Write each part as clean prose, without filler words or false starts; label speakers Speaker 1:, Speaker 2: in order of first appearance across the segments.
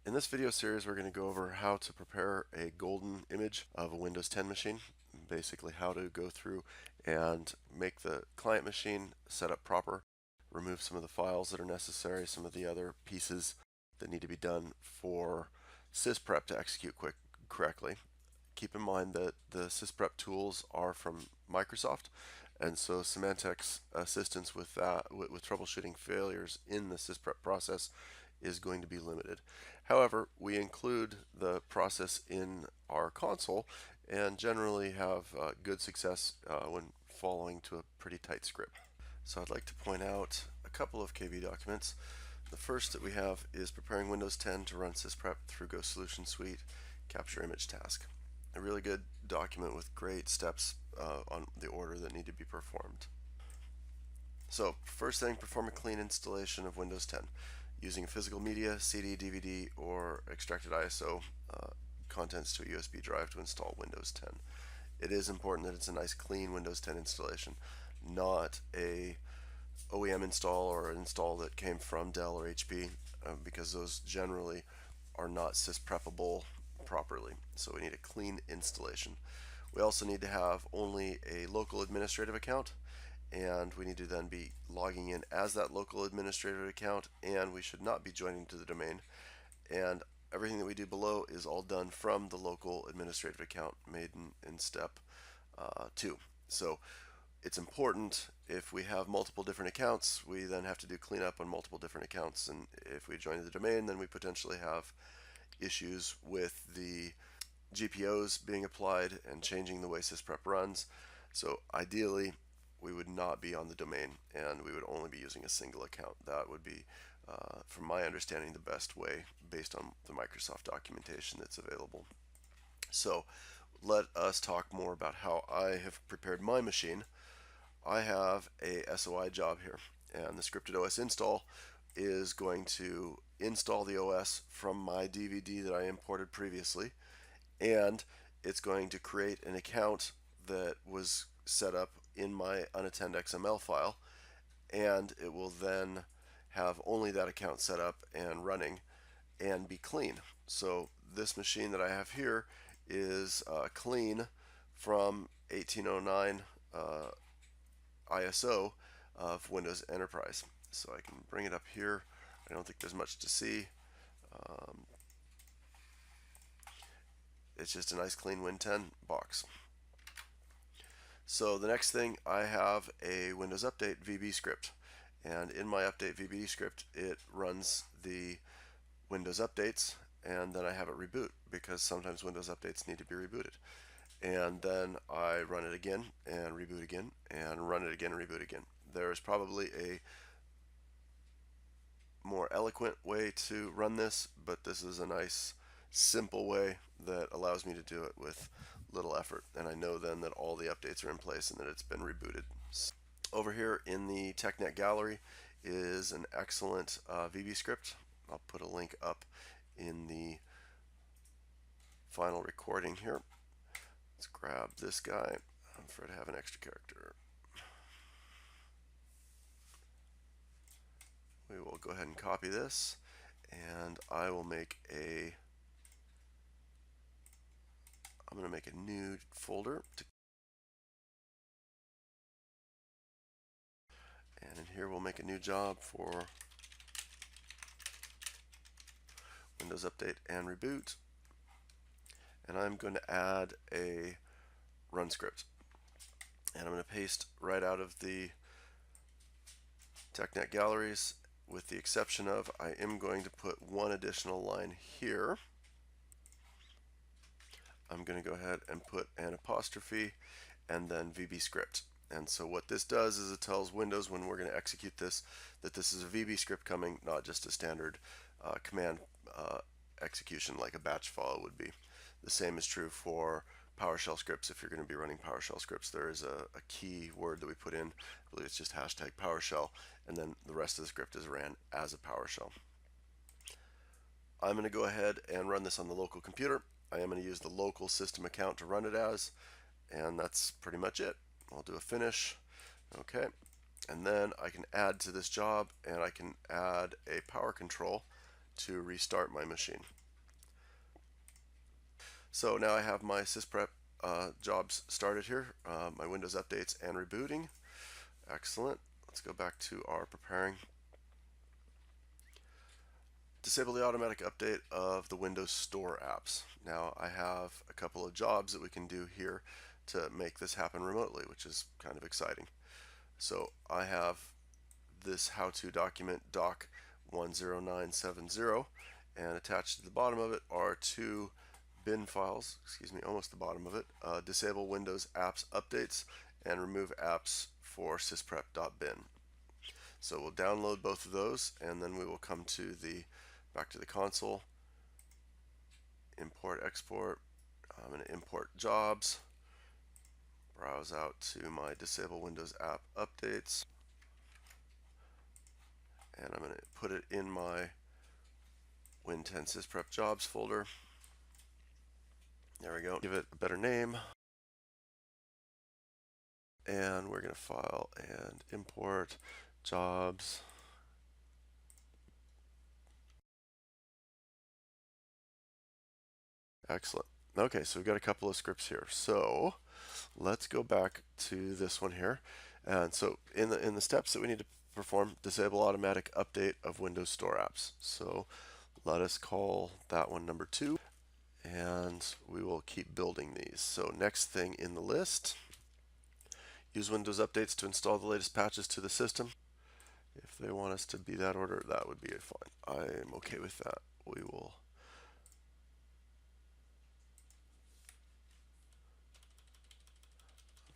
Speaker 1: In this video series, we're going to go over how to prepare a golden image of a Windows 10 machine. Basically, how to go through and make the client machine set up proper, remove some of the files that are necessary, some of the other pieces that need to be done for Sysprep to execute correctly. Keep in mind that the Sysprep tools are from Microsoft, and so Symantec's assistance with troubleshooting failures in the Sysprep process is going to be limited. However, we include the process in our console and generally have good success when following to a pretty tight script. So I'd like to point out a couple of KB documents. The first that we have is preparing Windows 10 to run Sysprep through Go Solution Suite Capture Image Task. A really good document with great steps on the order that need to be performed. So first thing, perform a clean installation of Windows 10 using physical media, CD, DVD, or extracted ISO contents to a USB drive to install Windows 10. It is important that it's a nice clean Windows 10 installation, not a OEM install or an install that came from Dell or HP, because those generally are not sysprepable properly. So we need a clean installation. We also need to have only a local administrative account, and we need to then be logging in as that local administrator account, and we should not be joining to the domain. And everything that we do below is all done from the local administrative account made in step 2. So it's important, if we have multiple different accounts, we then have to do cleanup on multiple different accounts, and if we join the domain, then we potentially have issues with the GPOs being applied and changing the way Sysprep runs. So ideally, we would not be on the domain, and we would only be using a single account. That would be, from my understanding, the best way based on the Microsoft documentation that's available. So let us talk more about how I have prepared my machine. I have a SOI job here, and the scripted OS install is going to install the OS from my DVD that I imported previously, and it's going to create an account that was set up in my unattended.xml file, and it will then have only that account set up and running and be clean. So this machine that I have here is clean from 1809 ISO of Windows Enterprise. So I can bring it up here. I don't think there's much to see. It's just a nice clean Win 10 box. So the next thing, I have a Windows Update VB script, and in my Update VB script it runs the Windows updates, and then I have it reboot because sometimes Windows updates need to be rebooted. And then I run it again and reboot again and run it again and reboot again. There is probably a more eloquent way to run this, but this is a nice simple way that allows me to do it with little effort, and I know then that all the updates are in place and that it's been rebooted. Over here in the Technet gallery is an excellent VB script. I'll put a link up in the final recording here. Let's grab this guy. I'm afraid I have an extra character. We will go ahead and copy this, and I will make I'm going to make a new folder, and in here we'll make a new job for Windows Update and Reboot, and I'm going to add a run script, and I'm going to paste right out of the Technet galleries, with the exception of I am going to put one additional line here. I'm going to go ahead and put an apostrophe and then VB script. And so what this does is it tells Windows, when we're going to execute this, that this is a VB script coming, not just a standard command execution like a batch file would be. The same is true for PowerShell scripts. If you're going to be running PowerShell scripts, there is a key word that we put in. I believe it's just hashtag PowerShell, and then the rest of the script is ran as a PowerShell. I'm going to go ahead and run this on the local computer. I am going to use the local system account to run it as, and that's pretty much it. I'll do a finish. Okay, and then I can add to this job, and I can add a power control to restart my machine. So now I have my Sysprep jobs started here, my Windows updates and rebooting. Excellent. Let's go back to our preparing. Disable the automatic update of the Windows Store apps. Now I have a couple of jobs that we can do here to make this happen remotely, which is kind of exciting. So I have this how-to document doc 10970, and attached to the bottom of it are two bin files, almost the bottom of it. Disable Windows apps updates and remove apps for sysprep.bin. So we'll download both of those, and then we will come to back to the console, import export. I'm going to import jobs, browse out to my Disable Windows app updates, and I'm going to put it in my Win10 Sysprep jobs folder. There we go. Give it a better name, and we're going to file and import jobs. Excellent. Okay, so we've got a couple of scripts here. So let's go back to this one here. And so in the steps that we need to perform, disable automatic update of Windows Store apps. So let us call that one number 2, and we will keep building these. So next thing in the list, use Windows updates to install the latest patches to the system. If they want us to be that order, that would be fine. I'm okay with that. We will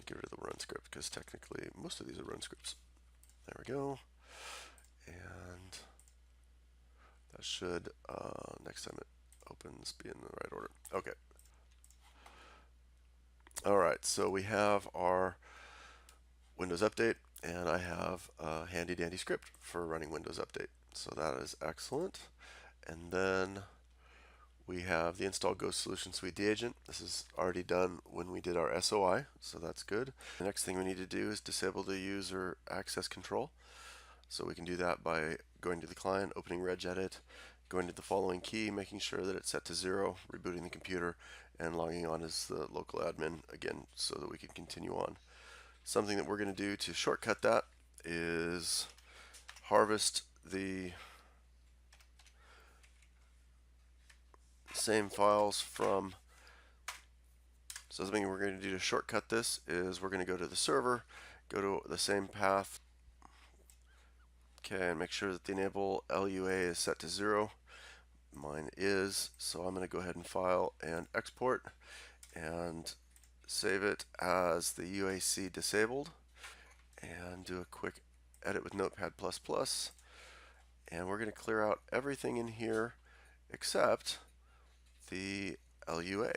Speaker 1: get rid of the run script because technically most of these are run scripts. There we go. And that should, next time it opens, be in the right order. Okay. Alright, so we have our Windows Update, and I have a handy dandy script for running Windows Update. So that is excellent. And then we have the install Ghost Solution Suite agent. This is already done when we did our SOI, so that's good. The next thing we need to do is disable the user access control. So we can do that by going to the client, opening Reg Add, going to the following key, making sure that it's set to 0, rebooting the computer, and logging on as the local admin again so that we can continue on. Something that we're going to do to shortcut that is harvest the same files from. So something we're going to do to shortcut this is we're going to go to the server, go to the same path, okay, and make sure that the enable LUA is set to 0. Mine is, so I'm going to go ahead and file and export and save it as the UAC disabled, and do a quick edit with Notepad++, and we're going to clear out everything in here except the LUA,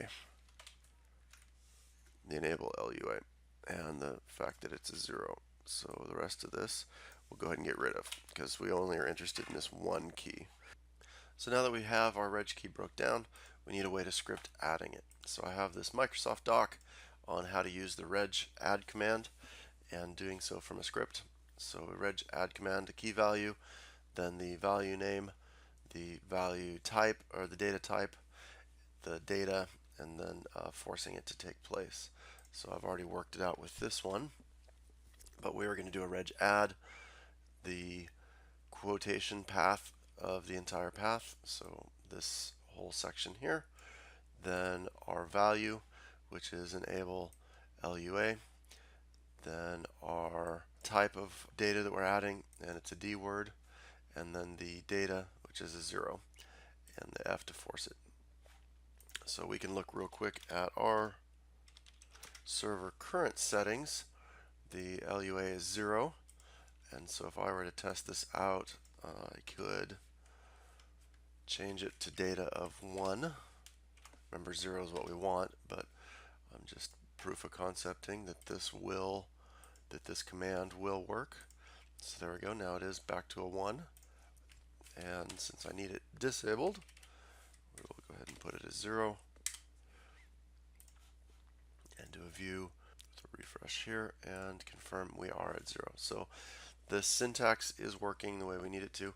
Speaker 1: the enable LUA, and the fact that it's a 0. So the rest of this we'll go ahead and get rid of because we only are interested in this one key. So now that we have our reg key broke down, we need a way to script adding it. So I have this Microsoft doc on how to use the reg add command, and doing so from a script. So a reg add command, a key value, then the value name, the value type or the data type, the data, and then forcing it to take place. So I've already worked it out with this one, but we are going to do a reg add, the quotation path of the entire path, so this whole section here, then our value, which is enable LUA, then our type of data that we're adding, and it's a D word, and then the data, which is a 0, and the F to force it. So we can look real quick at our server current settings. The LUA is 0, and so if I were to test this out, I could change it to data of 1. Remember, 0 is what we want, but I'm just proof of concepting that this command will work. So there we go. Now it is back to a 1, and since I need it disabled, we'll go ahead and put it as 0 and do a view. So refresh here and confirm we are at 0. So the syntax is working the way we need it to.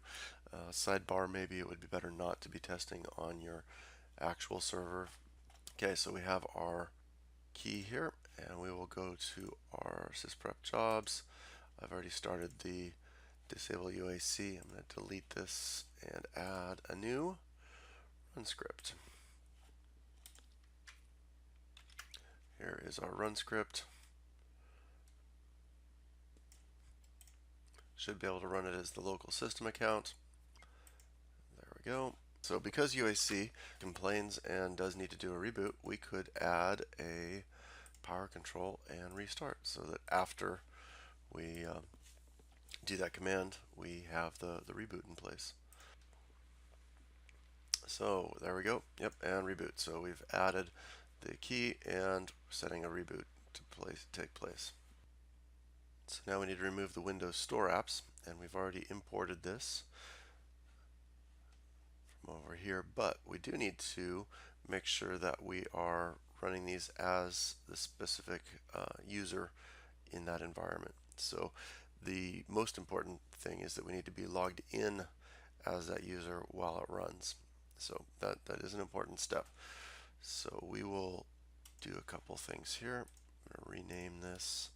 Speaker 1: Sidebar, maybe it would be better not to be testing on your actual server. Okay, so we have our key here, and we will go to our Sysprep jobs. I've already started the disable UAC. I'm going to delete this and add a new run script. Here is our run script. Should be able to run it as the local system account. There we go. So because UAC complains and does need to do a reboot, we could add a power control and restart so that after we do that command, we have the reboot in place. So there we go. Yep, and reboot. So we've added the key and setting a reboot to take place. So now we need to remove the Windows Store apps, and we've already imported this from over here, but we do need to make sure that we are running these as the specific user in that environment. So the most important thing is that we need to be logged in as that user while it runs. So that is an important step. So we will do a couple things here. I'm going to rename this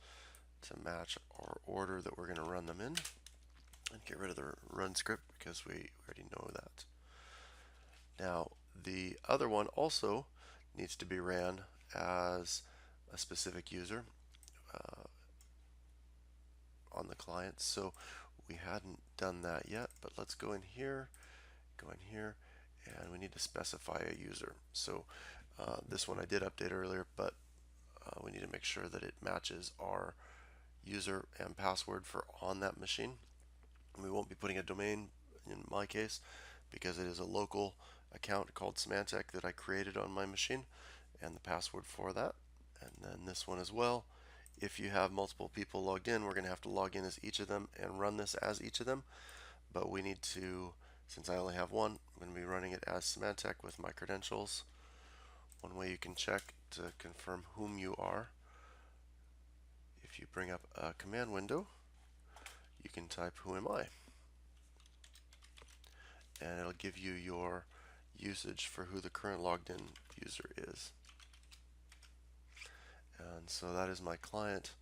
Speaker 1: to match our order that we're going to run them in, and get rid of the run script because we already know that. Now the other one also needs to be ran as a specific user on the client. So we hadn't done that yet, but let's go in here, and we need to specify a user. So this one I did update earlier, but we need to make sure that it matches our user and password for on that machine. And we won't be putting a domain in my case because it is a local account called Symantec that I created on my machine, and the password for that. And then this one as well. If you have multiple people logged in, we're going to have to log in as each of them and run this as each of them. But we need to, since I only have one, I'm going to be running it as Symantec with my credentials. One way you can check to confirm whom you are, if you bring up a command window, you can type who am I, and it'll give you your usage for who the current logged in user is. And so that is my client,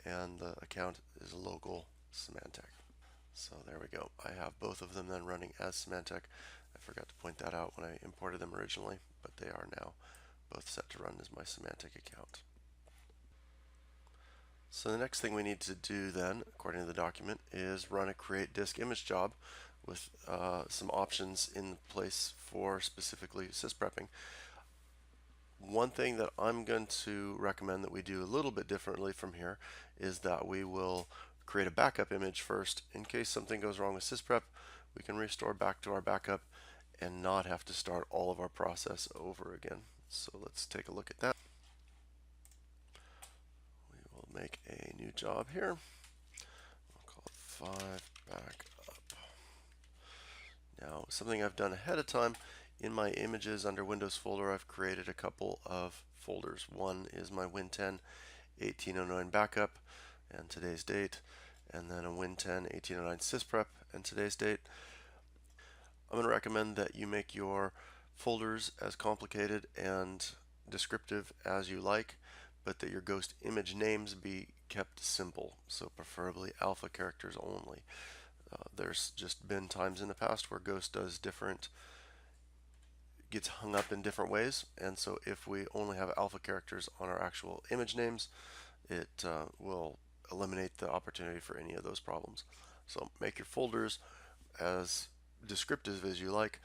Speaker 1: and the account is local Symantec. So there we go. I have both of them then running as Symantec. I forgot to point that out when I imported them originally, but they are now both set to run as my Symantec account. So the next thing we need to do then, according to the document, is run a create disk image job with some options in place for specifically sysprepping. One thing that I'm going to recommend that we do a little bit differently from here is that we will create a backup image first. In case something goes wrong with Sysprep, we can restore back to our backup and not have to start all of our process over again. So let's take a look at that. We will make a new job here. We'll call it 5 backup. Now, something I've done ahead of time, in my images under Windows folder, I've created a couple of folders. One is my Win10 1809 backup and today's date, and then a Win10 1809 Sysprep and today's date. I'm going to recommend that you make your folders as complicated and descriptive as you like, but that your ghost image names be kept simple, so preferably alpha characters only. There's just been times in the past where Ghost gets hung up in different ways, and so if we only have alpha characters on our actual image names, it will eliminate the opportunity for any of those problems. So make your folders as descriptive as you like.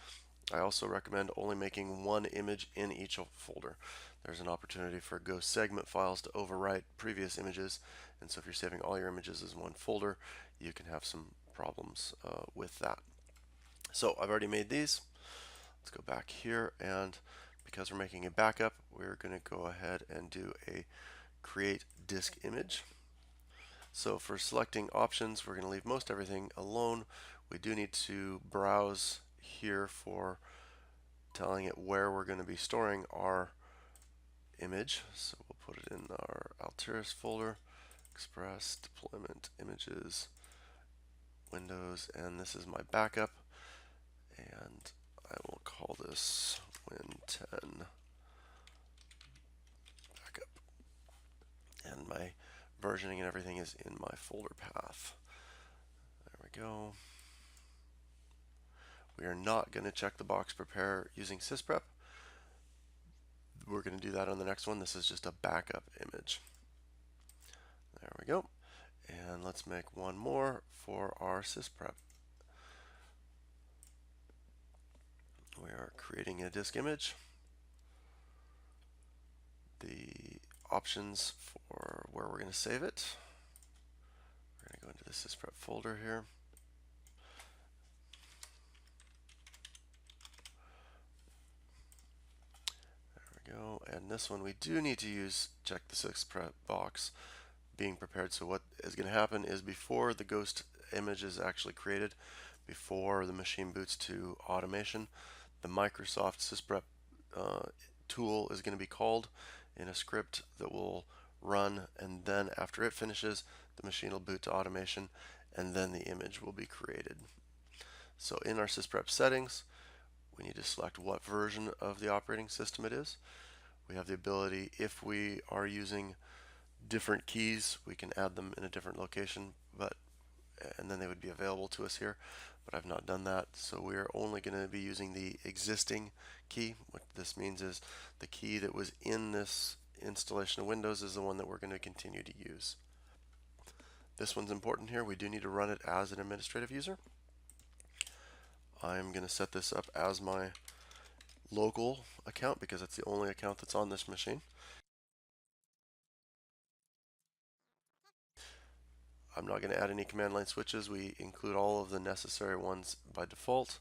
Speaker 1: I also recommend only making one image in each folder. There's an opportunity for Ghost segment files to overwrite previous images, and so if you're saving all your images as one folder, you can have some problems with that. So I've already made these. Let's go back here, and because we're making a backup, we're going to go ahead and do a create disk image. So for selecting options, we're going to leave most everything alone. We do need to browse here for telling it where we're going to be storing our image. So we'll put it in our Altiris folder, Express, Deployment, Images, Windows, and this is my backup. and I will call this Win10 backup. And my versioning and everything is in my folder path. There we go. We are not going to check the box prepare using Sysprep. We're going to do that on the next one. This is just a backup image. There we go. And let's make one more for our Sysprep. We are creating a disk image. The options for where we're going to save it. We're going to go into the Sysprep folder here. There we go. And this one we do need to use check the Sysprep box being prepared. So what is going to happen is before the ghost image is actually created, before the machine boots to automation, the Microsoft Sysprep tool is going to be called in a script that will run, and then after it finishes, the machine will boot to automation, and then the image will be created. So in our Sysprep settings, we need to select what version of the operating system it is. We have the ability, if we are using different keys, we can add them in a different location, and then they would be available to us here, but I've not done that. So we're only going to be using the existing key. What this means is the key that was in this installation of Windows is the one that we're going to continue to use. This one's important here. We do need to run it as an administrative user. I'm going to set this up as my local account because that's the only account that's on this machine. I'm not going to add any command line switches. We include all of the necessary ones by default.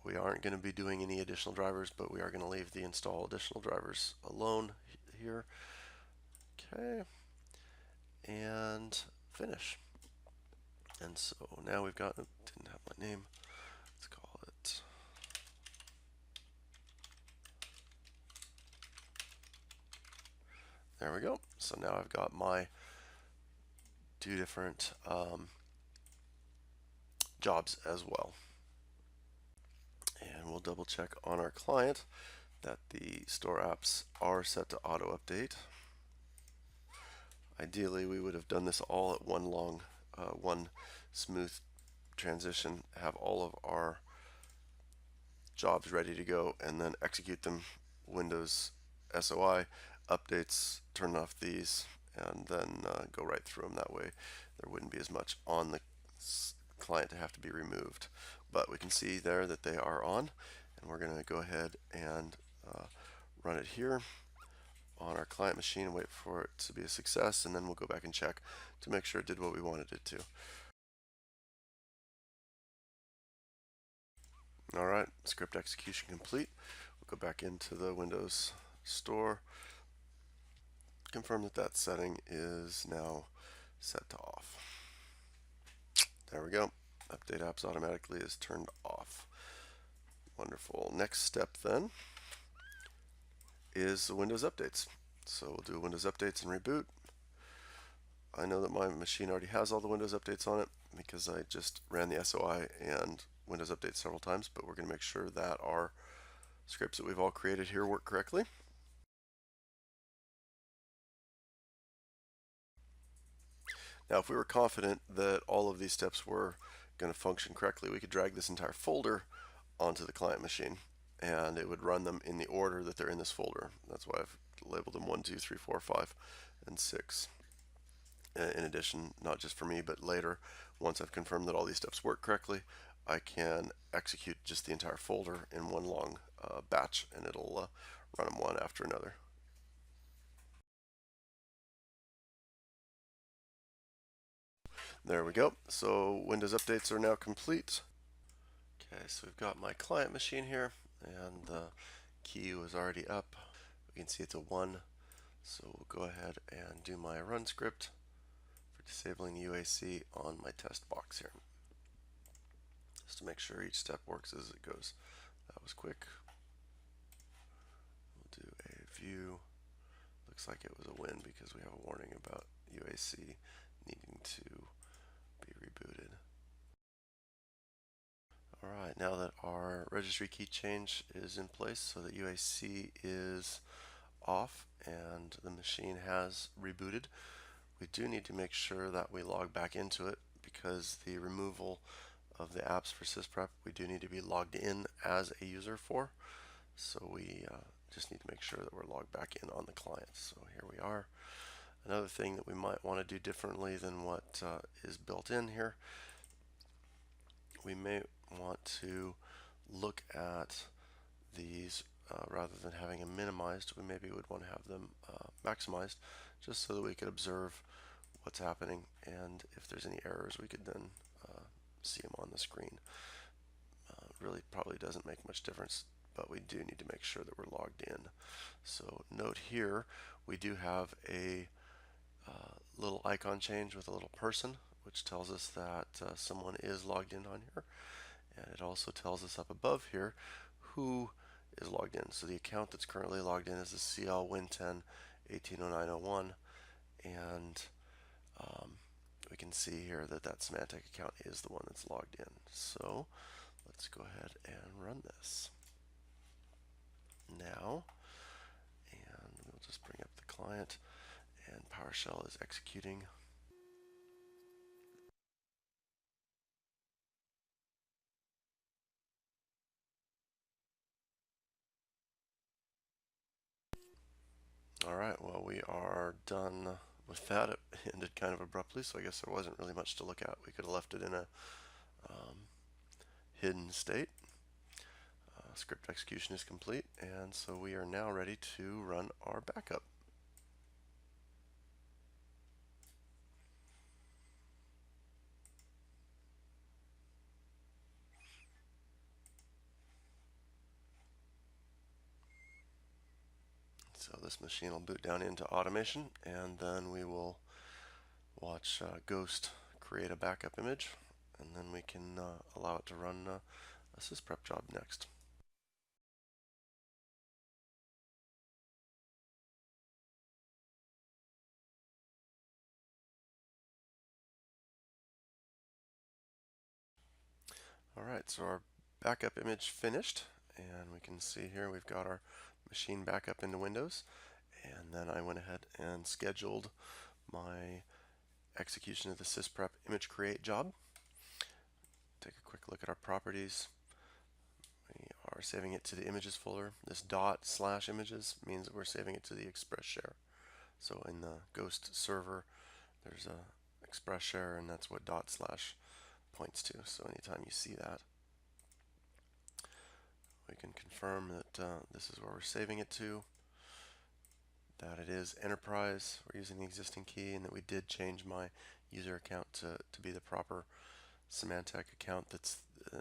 Speaker 1: We aren't going to be doing any additional drivers, but we are going to leave the install additional drivers alone here. Okay, and finish. And so now we've got, didn't have my name, let's call it there we go. So now I've got my two different jobs as well. And we'll double check on our client that the store apps are set to auto update. Ideally, we would have done this all at one smooth transition, have all of our jobs ready to go, and then execute them. Windows SOI updates, turn off these, and then go right through them. That way there wouldn't be as much on the client to have to be removed. But we can see there that they are on, and we're going to go ahead and run it here on our client machine and wait for it to be a success, and then we'll go back and check to make sure it did what we wanted it to. Alright, script execution complete. We'll go back into the Windows Store, confirm that that setting is now set to off. There we go. Update apps automatically is turned off. Wonderful. Next step then is the Windows updates. So we'll do Windows updates and reboot. I know that my machine already has all the Windows updates on it because I just ran the SOI and Windows updates several times, but we're going to make sure that our scripts that we've all created here work correctly. Now, if we were confident that all of these steps were going to function correctly, we could drag this entire folder onto the client machine, and it would run them in the order that they're in this folder. That's why I've labeled them 1, 2, 3, 4, 5, and 6. In addition, not just for me, but later, once I've confirmed that all these steps work correctly, I can execute just the entire folder in one long batch, and it'll run them one after another. There we go. So Windows updates are now complete. Okay, so we've got my client machine here, and the key was already up. We can see it's a 1, so we'll go ahead and do my run script for disabling the UAC on my test box here, just to make sure each step works as it goes. That was quick. We'll do a view. Looks like it was a win because we have a warning about UAC needing to be rebooted. Alright, now that our registry key change is in place so that UAC is off and the machine has rebooted, we do need to make sure that we log back into it because the removal of the apps for Sysprep we do need to be logged in as a user for. So we just need to make sure that we're logged back in on the client. So here we are. Another thing that we might want to do differently than what is built in here, we may want to look at these rather than having them minimized. We maybe would want to have them maximized just so that we could observe what's happening, and if there's any errors we could then see them on the screen. Really probably doesn't make much difference, but we do need to make sure that we're logged in. So note here we do have a little icon change with a little person, which tells us that someone is logged in on here, and it also tells us up above here who is logged in. So the account that's currently logged in is the CL Win10 180901, and we can see here that that Symantec account is the one that's logged in. So let's go ahead and run this now, and we'll just bring up the client, and PowerShell is executing. Alright, well, we are done with that. It ended kind of abruptly, so I guess there wasn't really much to look at. We could have left it in a hidden state. Script execution is complete, and so we are now ready to run our backup. So this machine will boot down into automation, and then we will watch Ghost create a backup image, and then we can allow it to run a Sysprep job next. Alright, so our backup image finished, and we can see here we've got our machine backup into Windows, and then I went ahead and scheduled my execution of the Sysprep image create job. Take a quick look at our properties. We are saving it to the images folder. This ./images means that we're saving it to the Express share. So in the Ghost server, there's a Express share, and that's what / points to. So anytime you see that, we can confirm that this is where we're saving it to, that it is enterprise, we're using the existing key, and that we did change my user account to be the proper Symantec account.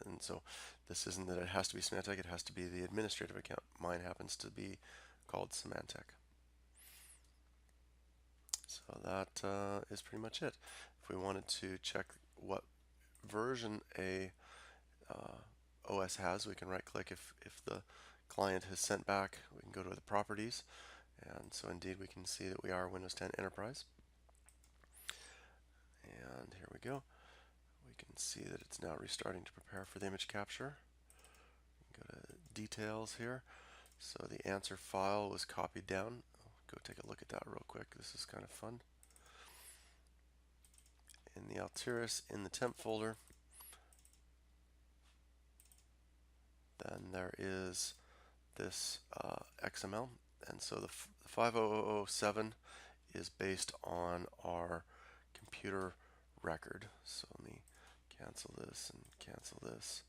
Speaker 1: And so this isn't that it has to be Symantec, it has to be the administrative account. Mine happens to be called Symantec. So that is pretty much it. If we wanted to check what version a OS has, we can right click if the client has sent back, we can go to the properties, and so indeed we can see that we are Windows 10 Enterprise. And here we go. We can see that it's now restarting to prepare for the image capture. Go to details here. So the answer file was copied down. I'll go take a look at that real quick. This is kind of fun. In the Altiris, in the temp folder, then there is this XML, and so the 50007 is based on our computer record. So let me cancel this and cancel this.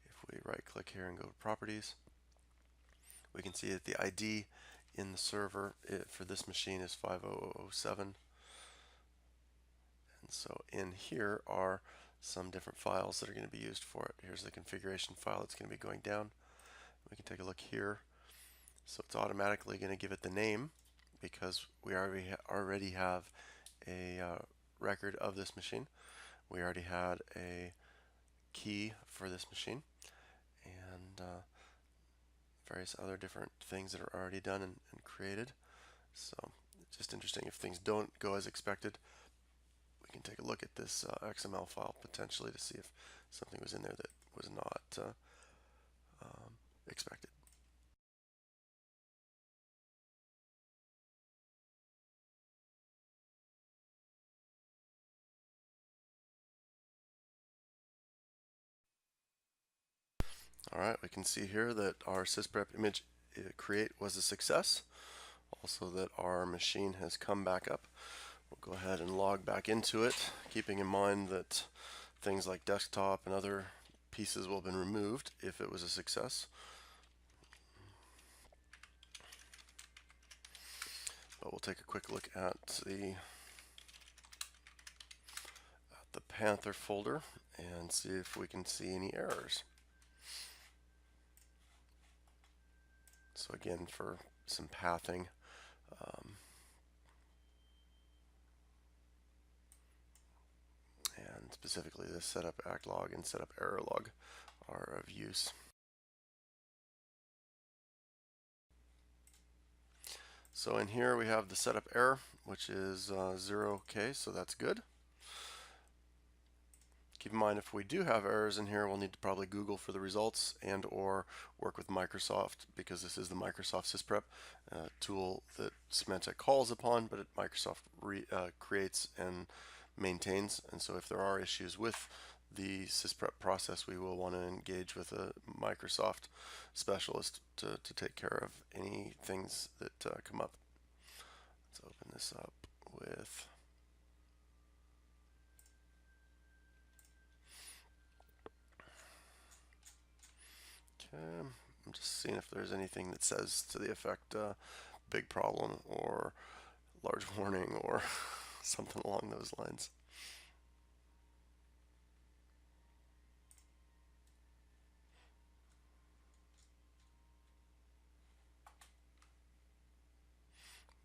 Speaker 1: If we right click here and go to properties, we can see that the ID in the server for this machine is 50007. And so in here are some different files that are going to be used for it. Here's the configuration file that's going to be going down. We can take a look here. So it's automatically going to give it the name because we already have a record of this machine. We already had a key for this machine, and various other different things that are already done and created. So it's just interesting. If things don't go as expected, we can take a look at this XML file potentially to see if something was in there that was not expected. All right, we can see here that our Sysprep image create was a success. Also that our machine has come back up. We'll go ahead and log back into it, keeping in mind that things like desktop and other pieces will have been removed if it was a success. But we'll take a quick look at the Panther folder and see if we can see any errors. So again, for some pathing, and specifically the setup act log and setup error log are of use. So in here we have the setup error, which is 0K, so that's good. Keep in mind, if we do have errors in here, we'll need to probably Google for the results and or work with Microsoft, because this is the Microsoft Sysprep tool that Symantec calls upon, but Microsoft creates and maintains. And so if there are issues with the Sysprep process, we will want to engage with a Microsoft specialist to take care of any things that come up. Let's open this up with I'm just seeing if there's anything that says to the effect big problem or large warning or something along those lines.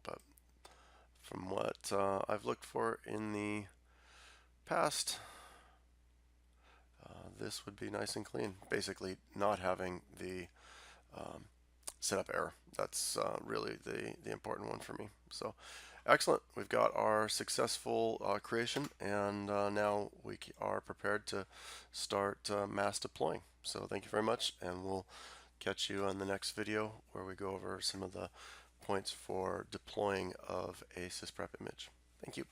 Speaker 1: But from what I've looked for in the past, this would be nice and clean. Basically not having the setup error. That's really the important one for me. So excellent. We've got our successful creation, and now we are prepared to start mass deploying. So thank you very much, and we'll catch you on the next video where we go over some of the points for deploying of a Sysprep image. Thank you.